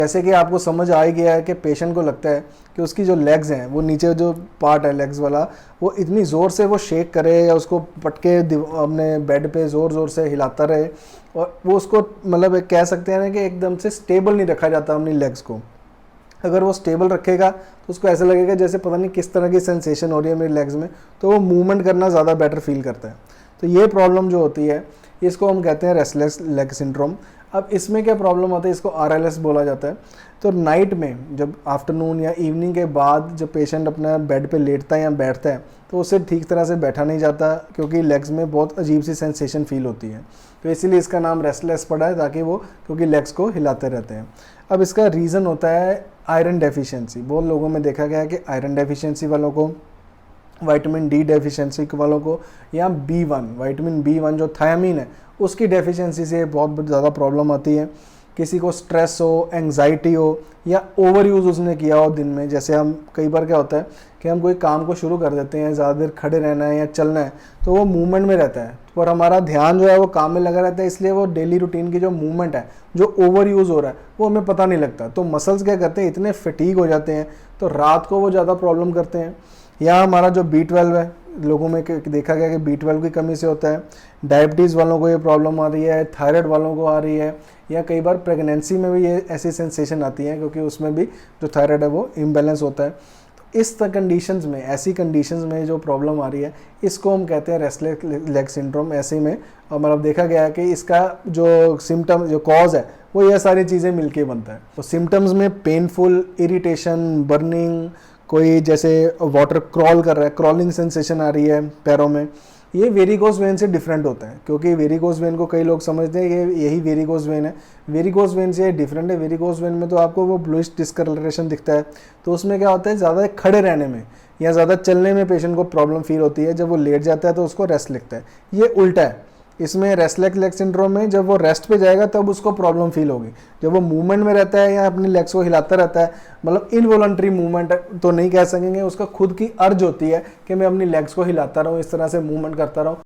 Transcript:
जैसे कि आपको समझ आ ही गया है कि पेशेंट को लगता है कि उसकी जो लेग्स हैं, वो नीचे जो पार्ट है लेग्स वाला, वो इतनी ज़ोर से वो शेक करे या उसको पटके अपने बेड पे ज़ोर ज़ोर से हिलाता रहे, और वो उसको मतलब कह सकते हैं ना कि एकदम से स्टेबल नहीं रखा जाता अपनी लेग्स को। अगर वो स्टेबल रखेगा तो उसको ऐसा लगेगा जैसे पता नहीं किस तरह की सेंसेशन हो रही है मेरी लेग्स में, तो वो मूवमेंट करना ज़्यादा बेटर फील करता है। तो ये प्रॉब्लम जो होती है इसको हम कहते हैं रेस्टलेस लेग सिंड्रोम। अब इसमें क्या प्रॉब्लम आता है, इसको RLS बोला जाता है। तो नाइट में जब आफ्टरनून या इवनिंग के बाद जब पेशेंट अपना बेड पे लेटता है या बैठता है तो उसे ठीक तरह से बैठा नहीं जाता, क्योंकि लेग्स में बहुत अजीब सी सेंसेशन फील होती है। तो इसीलिए इसका नाम रेस्टलेस पड़ा है, ताकि वो क्योंकि लेग्स को हिलाते रहते हैं। अब इसका रीज़न होता है आयरन डेफिशिएंसी। बहुत लोगों में देखा गया है कि आयरन डेफिशिएंसी वालों को, विटामिन D डेफिशिएंसी वालों को, या B1 विटामिन B1 जो थायमीन है उसकी डेफिशिएंसी से बहुत ज़्यादा प्रॉब्लम आती है। किसी को स्ट्रेस हो, एंग्जाइटी हो, या ओवर यूज़ उसने किया हो दिन में। जैसे हम कई बार क्या होता है कि हम कोई काम को शुरू कर देते हैं, ज़्यादा देर खड़े रहना है या चलना है, तो वो मूवमेंट में रहता है पर हमारा ध्यान जो है वो काम में लगा रहता है, इसलिए वो डेली रूटीन की जो मूवमेंट है जो ओवर यूज़ हो रहा है वो हमें पता नहीं लगता। तो मसल्स क्या करते हैं, इतने फटीग हो जाते हैं, तो रात को वो ज़्यादा प्रॉब्लम करते हैं। या हमारा जो B12 है, लोगों में देखा गया कि B12 की कमी से होता है। डायबिटीज़ वालों को ये प्रॉब्लम आ रही है, थायराइड वालों को आ रही है, या कई बार प्रेगनेंसी में भी ये ऐसी सेंसेशन आती है, क्योंकि उसमें भी जो थायराइड है वो इम्बैलेंस होता है। तो इस कंडीशंस में, ऐसी कंडीशंस में जो प्रॉब्लम आ रही है इसको हम कहते हैं रेस्टलेस लेग सिंड्रोम। ऐसे में मतलब देखा गया है कि इसका जो सिम्टम, जो कॉज है, वो ये सारी चीज़ें मिलके बनता है। तो सिम्टम्स में पेनफुल, इरिटेशन, बर्निंग, कोई जैसे वाटर क्रॉल कर रहा है, क्रॉलिंग सेंसेशन आ रही है पैरों में, ये वेरिकोस वेन से डिफरेंट होता है। क्योंकि वेरिकोस वेन को कई लोग समझते हैं कि यही वेरिकोस वेन है, वेरिकोस वेन से डिफरेंट है। वेरिकोस वेन में तो आपको वो ब्लूइश डिस्कलरेशन दिखता है, तो उसमें क्या होता है, ज़्यादा खड़े रहने में या ज़्यादा चलने में पेशेंट को प्रॉब्लम फील होती है। जब वो लेट जाता है तो उसको रेस्ट लिखता है। ये उल्टा है, इसमें रेस्टलेस लेग सिंड्रोम में जब वो रेस्ट पे जाएगा तब उसको प्रॉब्लम फील होगी। जब वो मूवमेंट में रहता है या अपनी लेग्स को हिलाता रहता है, मतलब इनवॉलंटरी मूवमेंट तो नहीं कह सकेंगे, उसका खुद की अर्ज होती है कि मैं अपनी लेग्स को हिलाता रहूँ, इस तरह से मूवमेंट करता रहूँ,